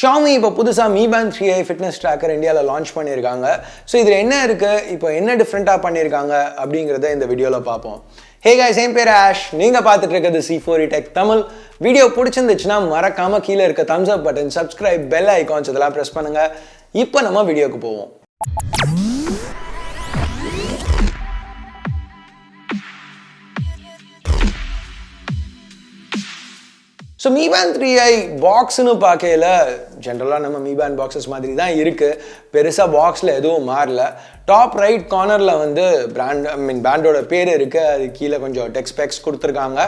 Xiaomi இப்போ புதுசா Mi Band 3i fitness tracker இந்தியால லான்ச் பண்ணிருக்காங்க. சோ இதுல என்ன இருக்கு? இப்போ என்ன டிஃபரண்டா பண்ணிருக்காங்க அப்படிங்கறத இந்த வீடியோல பாப்போம். Hey guys, என் பேர் ஆஷ். நீங்க பார்த்துட்டு இருக்கிறது C4E Tech தமிழ். வீடியோ பிடிச்சிருந்துச்சுனா மறக்காம கீழ இருக்க thumbs up button, subscribe, bell icons இதெல்லாம் பிரஸ் பண்ணுங்க. இப்போ நம்ம வீடியோக்கு போவோம். So Mi Band 3i box னு பார்க்கையில ஜெனரலா நம்ம Mi Band boxes மாதிரி தான் இருக்கு. பெருசா பாக்ஸ்ல எதுவும் மாறல. டாப் ரைட் கார்னர்ல வந்து பேண்டோட பேர் இருக்கு. அது கீழ கொஞ்சம் டெக்ஸ்ட் ஸ்பெக்ஸ் கொடுத்திருக்காங்க.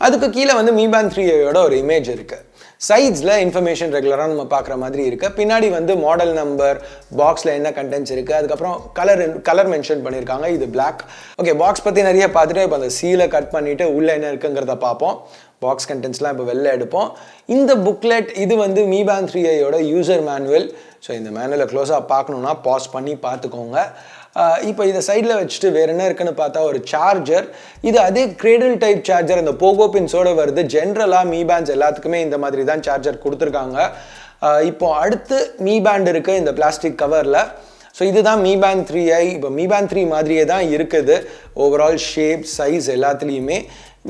அதுக்கு கீழ வந்து Mi Band 3i யோட ஒரு இமேஜ் இருக்கு. சைட்ஸ்ல இன்ஃபர்மேஷன் ரெகுலரா நம்ம பார்க்குற மாதிரி இருக்கு. பின்னாடி வந்து மாடல் நம்பர், பாக்ஸ்ல என்ன கண்டென்ட்ஸ் இருக்கு, அதுக்கப்புறம் கலர் மென்ஷன் பண்ணியிருக்காங்க. இது பிளாக். ஓகே, பாக்ஸ் பத்தி நிறைய பார்த்துட்டு இப்போ அந்த சீலை கட் பண்ணிட்டு உள்ள என்ன இருக்குங்கிறத பார்ப்போம். பாக்ஸ் கண்டென்ட்ஸ்லாம் இப்போ வெளில எடுப்போம். இந்த புக்லெட் இது வந்து Mi Band 3i யோட யூசர் மேனுவல். ஸோ இந்த மேனுவலை க்ளோஸாக பார்க்கணுன்னா பாஸ் பண்ணி பார்த்துக்கோங்க. இப்போ இதை சைடில் வச்சுட்டு வேறு என்ன இருக்குன்னு பார்த்தா ஒரு சார்ஜர். இது அதே கிரேடில் டைப் சார்ஜர், அந்த போகோ பின்ஸோடு வருது. ஜென்ரலாக Mi Bands எல்லாத்துக்குமே இந்த மாதிரி தான் சார்ஜர் கொடுத்துருக்காங்க. இப்போ அடுத்து Mi Band இருக்குது இந்த பிளாஸ்டிக் கவரில். ஸோ இதுதான் Mi Band 3i. இப்போ Mi Band 3 மாதிரியே தான் இருக்குது. ஓவரால் ஷேப், சைஸ் எல்லாத்துலேயுமே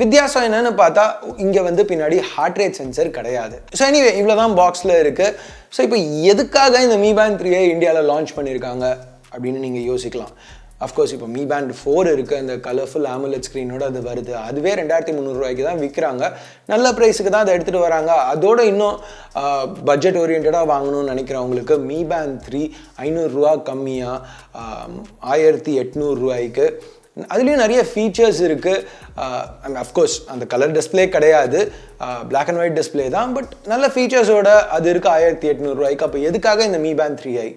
வித்தியாசம் என்னன்னு பார்த்தா இங்கே வந்து பின்னாடி ஹார்ட் ரேட் சென்சர் கிடையாது. ஸோ எனிவே இவ்வளோதான் பாக்ஸில் இருக்குது. ஸோ இப்போ எதுக்காக இந்த Mi Band 3i இந்தியாவில் லான்ச் பண்ணியிருக்காங்க அப்படின்னு நீங்கள் யோசிக்கலாம். அஃப்கோர்ஸ் இப்போ Mi Band 4 இருக்குது, அந்த கலர்ஃபுல் AMOLED ஸ்க்ரீனோட அது வருது. அதுவே 2300 தான் விற்கிறாங்க. நல்ல ப்ரைஸுக்கு தான் அதை எடுத்துகிட்டு வராங்க. அதோட இன்னும் பட்ஜெட் ஓரியன்டாக வாங்கணும்னு நினைக்கிறவங்களுக்கு Mi Band 3 500 கம்மியாக 1800 அதுலேயும் நிறைய ஃபீச்சர்ஸ் இருக்குது. அஃப்கோர்ஸ் அந்த கலர் டிஸ்பிளே கிடையாது, பிளாக் அண்ட் ஒயிட் டிஸ்பிளே தான். பட் நல்ல ஃபீச்சர்ஸோட அது இருக்குது 1800. அப்போ எதுக்காக இந்த Mi Band 3i?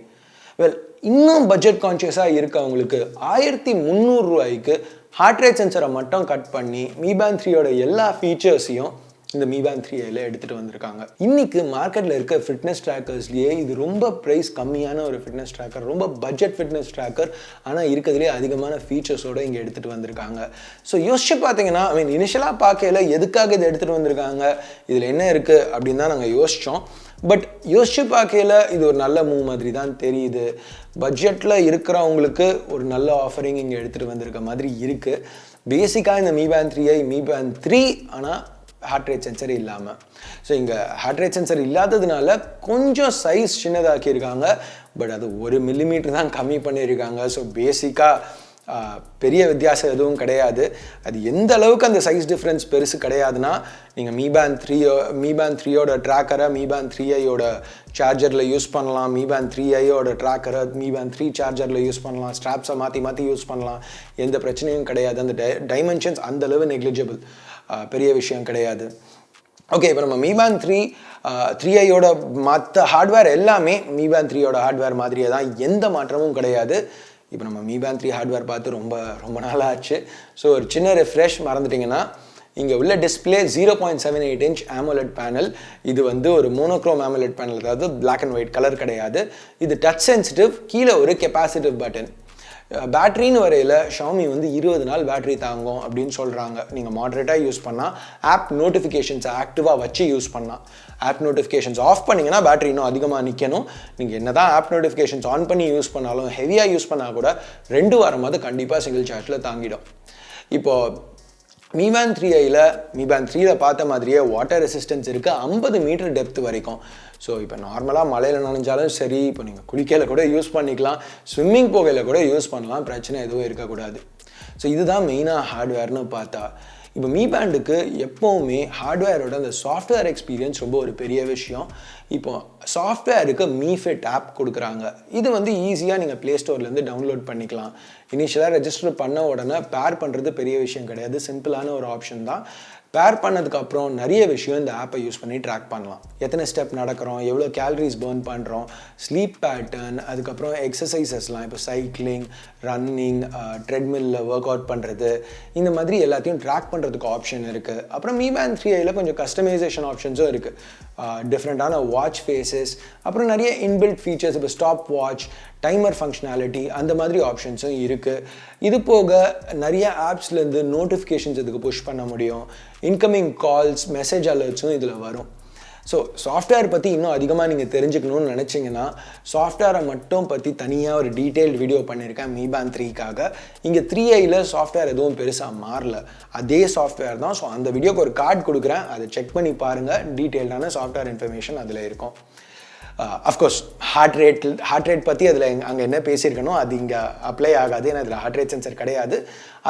வெல், இன்னும் பட்ஜெட் கான்ஷியஸாக இருக்கவங்களுக்கு 1300 ஹார்ட் ரேட் சென்சரை மட்டும் கட் பண்ணி Mi Band 3யோட எல்லா ஃபீச்சர்ஸையும் இந்த Mi Band 3iல எடுத்துகிட்டு வந்திருக்காங்க. இன்னைக்கு மார்க்கெட்டில் இருக்க ஃபிட்னஸ் ட்ராக்கர்ஸ்லேயே இது ரொம்ப ப்ரைஸ் கம்மியான ஒரு ஃபிட்னஸ் ட்ராக்கர், ரொம்ப பட்ஜெட் ஃபிட்னஸ் ட்ராக்கர். ஆனால் இருக்கிறதுலே அதிகமான ஃபீச்சர்ஸோடு இங்கே எடுத்துகிட்டு வந்திருக்காங்க. ஸோ யோசிச்சு பார்த்தீங்கன்னா இனிஷியலாக பார்க்கையில் எதுக்காக இதை எடுத்துகிட்டு வந்திருக்காங்க, இதில் என்ன இருக்குது அப்படின்னு தான் நாங்கள் யோசித்தோம். பட் யோசிச்சு பார்க்கையில் இது ஒரு நல்ல மூவ் மாதிரி தான் தெரியுது. பட்ஜெட்டில் இருக்கிறவங்களுக்கு ஒரு நல்ல ஆஃபரிங் இங்கே எடுத்துகிட்டு வந்திருக்க மாதிரி இருக்குது. பேசிக்காக இந்த Mi Band 3i Mi Band 3 ஆனால் ஹார்ட் ரேட் சென்சர் இல்லாமல். ஸோ இங்கே ஹார்ட் ரேட் சென்சர் இல்லாததுனால கொஞ்சம் சைஸ் சின்னதாக்கியிருக்காங்க. பட் அது 1 மில்லிமீட்டர் தான் கம்மி பண்ணியிருக்காங்க. ஸோ பேசிக்காக பெரிய வித்தியாசம் எதுவும் கிடையாது. அது எந்த அளவுக்கு அந்த சைஸ் டிஃப்ரென்ஸ் பெருசு கிடையாதுன்னா நீங்கள் Mi Band 3யோட ட்ராக்கரை Mi Band 3iயோட சார்ஜரில் யூஸ் பண்ணலாம். Mi Band 3iயோட ட்ராக்கரை Mi Band 3 சார்ஜரில் யூஸ் பண்ணலாம். ஸ்ட்ராப்ஸை மாற்றி யூஸ் பண்ணலாம். எந்த பிரச்சனையும் கிடையாது. அந்த டைமென்ஷன்ஸ் அந்தளவு நெக்லிஜிபிள், பெரிய விஷயம் கிடையாது. ஓகே, இப்போ நம்ம Mi Band 3iயோட மற்ற ஹார்ட்வேர் எல்லாமே Mi Band 3யோட ஹார்ட்வேர் மாதிரியே தான், எந்த மாற்றமும் கிடையாது. இப்போ நம்ம Mi Band 3 ஹார்ட்வேர் பார்த்து ரொம்ப நாள் ஆச்சு. ஸோ ஒரு சின்ன ரெஃப்ரெஷ் மறந்துட்டிங்கன்னா, இங்கே உள்ள டிஸ்பிளே 0.78 inch AMOLED பேனல். இது வந்து ஒரு மோனோக்ரோம் AMOLED பேனல், அதாவது பிளாக் அண்ட் ஒயிட் கலர் கிடையாது. இது டச் சென்சிட்டிவ். கீழே ஒரு கெப்பாசிட்டிவ் பட்டன். பேட்டரின்னு வரையில் Xiaomi வந்து 20 நாள் பேட்டரி தாங்கும் அப்படின்னு சொல்கிறாங்க. நீங்கள் மாட்ரேட்டாக யூஸ் பண்ணால், ஆப் நோட்டிஃபிகேஷன்ஸை ஆக்டிவாக வச்சு யூஸ் பண்ணால். ஆப் நோட்டிஃபிகேஷன்ஸ் ஆஃப் பண்ணிங்கன்னா பேட்டரி இன்னும் அதிகமாக நிற்கணும். நீங்கள் என்ன தான் ஆப் நோட்டிஃபிகேஷன்ஸ் ஆன் பண்ணி யூஸ் பண்ணாலும், ஹெவியாக யூஸ் பண்ணால் கூட 2 வாரமாவது கண்டிப்பாக சிங்கிள் சார்ஜில் தாங்கிடும். இப்போது Mi Band 3ல பார்த்த மாதிரியே வாட்டர் ரெசிஸ்டன்ஸ் இருக்குது, 50 மீட்டர் டெப்த் வரைக்கும். ஸோ இப்போ நார்மலாக மழையில் நனைஞ்சாலும் சரி, இப்போ நீங்கள் குளிக்கையில் கூட யூஸ் பண்ணிக்கலாம், ஸ்விம்மிங் போகையில் கூட யூஸ் பண்ணலாம், பிரச்சனை எதுவும் இருக்கக்கூடாது. ஸோ இதுதான் மெயினாக ஹார்ட்வேர்னு பார்த்தா. இப்போ Mi Bandக்கு எப்போவுமே ஹார்ட்வேரோட அந்த சாஃப்ட்வேர் எக்ஸ்பீரியன்ஸ் ரொம்ப ஒரு பெரிய விஷயம். இப்போ சாஃப்ட்வேருக்கு Mi Fit ஆப் கொடுக்குறாங்க. இது வந்து ஈஸியாக நீங்கள் ப்ளே ஸ்டோர்லேருந்து டவுன்லோட் பண்ணிக்கலாம். இனிஷியலாக ரெஜிஸ்டர் பண்ண உடனே பேர் பண்ணுறது பெரிய விஷயம் கிடையாது, சிம்பிளான ஒரு ஆப்ஷன் தான். பேர் பண்ணதுக்கப்புறம் நிறைய விஷயம் இந்த ஆப்பை யூஸ் பண்ணி ட்ராக் பண்ணலாம். எத்தனை ஸ்டெப் நடக்கிறோம், எவ்வளோ கேலரிஸ் பர்ன் பண்ணுறோம், ஸ்லீப் பேட்டர்ன், அதுக்கப்புறம் எக்ஸசைசஸ்லாம், இப்போ சைக்கிளிங், ரன்னிங், ட்ரெட்மில்லில் ஒர்க் அவுட் பண்ணுறது, இந்த மாதிரி எல்லாத்தையும் ட்ராக் பண்ணுறதுக்கு ஆப்ஷன் இருக்குது. அப்புறம் Mi Band 3iல கொஞ்சம் கஸ்டமைசேஷன் ஆப்ஷன்ஸும் இருக்குது. டிஃப்ரெண்ட்டான வாட்ச் ஃபேஸஸ், அப்புறம் நிறைய இன்பில்ட் ஃபீச்சர்ஸ், இப்போ ஸ்டாப் வாட்ச், டைமர் ஃபங்க்ஷனாலிட்டி, அந்த மாதிரி ஆப்ஷன்ஸும் இருக்குது. இது போக நிறைய ஆப்ஸ்லேருந்து நோட்டிஃபிகேஷன்ஸ் இதுக்கு புஷ் பண்ண முடியும். இன்கமிங் கால்ஸ், மெசேஜ் அலர்ட்ஸும் இதில் வரும். ஸோ சாஃப்ட்வேர் பற்றி இன்னும் அதிகமாக நீங்கள் தெரிஞ்சுக்கணும்னு நினச்சிங்கன்னா சாஃப்ட்வேரை மட்டும் பற்றி தனியாக ஒரு டீட்டெயில்டு வீடியோ பண்ணியிருக்கேன் Mi Band 3க்காக. இங்கே 3iயில் சாஃப்ட்வேர் எதுவும் பெருசாக மாறல, அதே சாஃப்ட்வேர் தான். ஸோ அந்த வீடியோக்கு ஒரு கார்டு கொடுக்குறேன், அதை செக் பண்ணி பாருங்கள். டீட்டெயில்டான சாஃப்ட்வேர் இன்ஃபர்மேஷன் அதில் இருக்கும். அஃப்கோர்ஸ் ஹார்ட் ரேட் பற்றி அதில் அங்கே என்ன பேசியிருக்கணும் அது இங்கே அப்ளை ஆகாது, ஏன்னா அதில் ஹார்ட் ரேட் சென்சர் கிடையாது.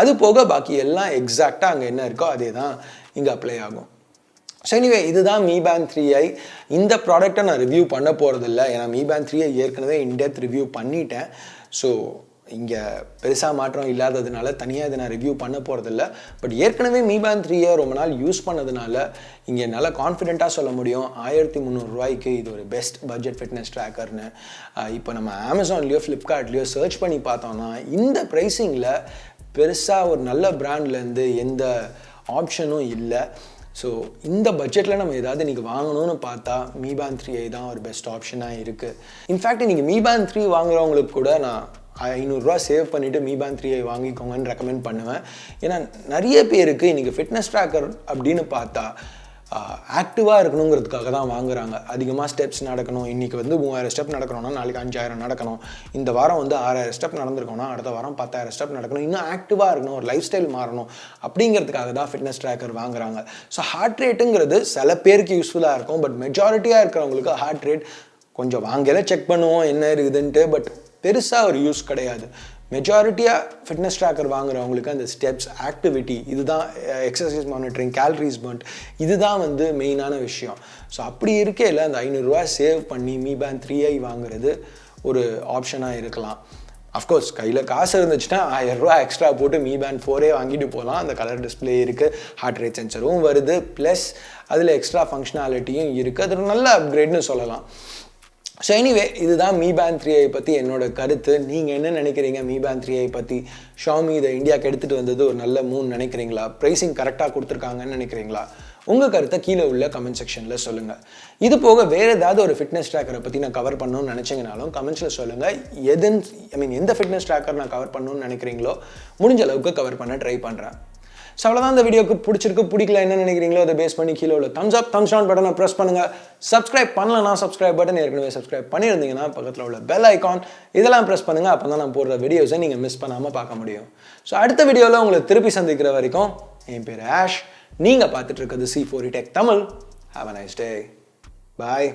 அது போக பாக்கி எல்லாம் எக்ஸாக்டாக அங்கே என்ன இருக்கோ அதே தான் இங்கே அப்ளை ஆகும். ஸோ எனிவே இதுதான் Mi Band 3i. இந்த ப்ராடக்ட்டை நான் ரிவ்யூ பண்ண போகிறதில்ல, ஏன்னா Mi Band 3i ஏற்கனவே இன்டெப்த் ரிவ்யூ பண்ணிட்டேன். ஸோ இங்கே பெருசாக மாற்றம் இல்லாததுனால தனியாக இதை நான் ரிவ்யூ பண்ண போகிறதில்ல. பட் ஏற்கனவே Mi Band 3i ரொம்ப நாள் யூஸ் பண்ணதுனால இங்கே நல்லா கான்ஃபிடென்ட்டாக சொல்ல முடியும் 1300 ரூபாய்க்கு இது ஒரு பெஸ்ட் பட்ஜெட் ஃபிட்னஸ் ட்ராக்கர்னு. இப்போ நம்ம அமேசான்லேயோ ஃப்ளிப்கார்ட்லேயோ சர்ச் பண்ணி பார்த்தோம்னா இந்த ப்ரைஸிங்கில் பெருசாக ஒரு நல்ல பிராண்ட்லேருந்து எந்த ஆப்ஷனும் இல்லை. ஸோ இந்த பட்ஜெட்டில் நம்ம ஏதாவது நீங்கள் வாங்கணும்னு பார்த்தா Mi Band 3i தான் ஒரு பெஸ்ட் ஆப்ஷனாக இருக்குது. இன்ஃபேக்ட் நீங்கள் Mi Band 3 வாங்குறவங்களுக்கு கூட நான் 500 ரூபா சேவ் பண்ணிவிட்டு Mi Band 3i வாங்கிக்கோங்கன்னு ரெக்கமெண்ட் பண்ணுவேன். ஏன்னா நிறைய பேருக்கு இன்றைக்கி ஃபிட்னஸ் ட்ராக்கர் அப்படின்னு பார்த்தா ஆக்டிவாக இருக்கணுங்கிறதுக்காக தான் வாங்குறாங்க. அதிகமாக ஸ்டெப்ஸ் நடக்கணும், இன்றைக்கி வந்து 3000 ஸ்டெப் நடக்கணும்னா நாளைக்கு 5000 நடக்கணும், இந்த வாரம் வந்து 6000 ஸ்டெப் நடந்திருக்கோம்னா அடுத்த வாரம் 10000 ஸ்டெப் நடக்கணும், இன்னும் ஆக்டிவாக இருக்கணும், ஒரு லைஃப் ஸ்டைல் மாறணும் அப்படிங்கிறதுக்காக தான் ஃபிட்னஸ் ட்ராக்கர் வாங்குறாங்க. ஸோ ஹார்ட் ரேட்டுங்கிறது சில பேருக்கு யூஸ்ஃபுல்லாக இருக்கும், பட் மெஜாரிட்டியாக இருக்கிறவங்களுக்கு ஹார்ட் ரேட் கொஞ்சம் வாங்கல செக் பண்ணுவோம் என்ன இருக்குதுன்ட்டு, பட் பெருசாக ஒரு யூஸ் கிடையாது. மெஜாரிட்டியாக ஃபிட்னஸ் ட்ராக்கர் வாங்குறவங்களுக்கு அந்த ஸ்டெப்ஸ், ஆக்டிவிட்டி, இதுதான் எக்ஸசைஸ் மானிட்டரிங், கேலரிஸ் பர்ன்ட், இதுதான் வந்து மெயினான விஷயம். ஸோ அப்படி இருக்கையில் அந்த 500 ரூபா சேவ் பண்ணி Mi Band 3i வாங்குறது ஒரு ஆப்ஷனாக இருக்கலாம். அஃப்கோர்ஸ் கையில் காசு இருந்துச்சுன்னா 1000 ரூபா எக்ஸ்ட்ரா போட்டு Mi Band 4a வாங்கிட்டு போகலாம். அந்த கலர் டிஸ்பிளே இருக்குது, ஹார்ட் ரேட் சென்சரும் வருது, ப்ளஸ் அதில் எக்ஸ்ட்ரா ஃபங்க்ஷனாலிட்டியும் இருக்குது. அது ஒரு நல்ல அப்கிரேட்னு சொல்லலாம். ஸோ எனிவே இதுதான் Mi Band 3i பற்றி என்னோட கருத்து. நீங்கள் என்ன நினைக்கிறீங்க Mi Band 3i பற்றி? Xiaomi இதை இந்தியாவுக்கு எடுத்துகிட்டு வந்தது ஒரு நல்ல மூவ் நினைக்கிறீங்களா? ப்ரைஸிங் கரெக்டாக கொடுத்துருக்காங்கன்னு நினைக்கிறீங்களா? உங்கள் கருத்தை கீழே உள்ள கமெண்ட் செக்ஷனில் சொல்லுங்கள். இது போக வேறு ஏதாவது ஒரு ஃபிட்னஸ் ட்ராக்கரை பற்றி நான் கவர் பண்ணணும்னு நினச்சிங்கனாலும் கமெண்ட்ஸில் சொல்லுங்கள். எந்த ஃபிட்னஸ் ட்ராக்கர் நான் கவர் பண்ணணும்னு நினைக்கிறீங்களோ முடிஞ்ச அளவுக்கு கவர் பண்ண ட்ரை பண்ணுறேன். ஸோ அவ்வளோதான், இந்த வீடியோக்கு பிடிச்சிருக்கு பிடிக்கல என்ன நினைக்கிறீங்களோ அதை பேஸ் பண்ணி கீழே உள்ள தம்ஸ் அப் தம்ஸ் டவுன் பட்டனை ப்ரெஸ் பண்ணுங்கள். சப்ஸ்கிரைப் பண்ணலன்னா சப்ஸ்கிரைப் பட்டன் ஏற்கனவே சப்ஸ்கிரைப் பண்ணியிருந்தீங்கன்னா பக்கத்தில் உள்ள பெல் ஐக்கான் இதெல்லாம் ப்ரெஸ் பண்ணுங்கள். அப்போ தான் நான் போடுற வீடியோஸை நீங்கள் மிஸ் பண்ணாமல் பார்க்க முடியும். ஸோ அடுத்த வீடியோவில் உங்களை திருப்பி சந்திக்கிற வரைக்கும் என் பேர் ஆஷ், நீங்கள் பார்த்துட்டு இருக்கிறது C4E Tech Tamil. Have a nice day. Bye.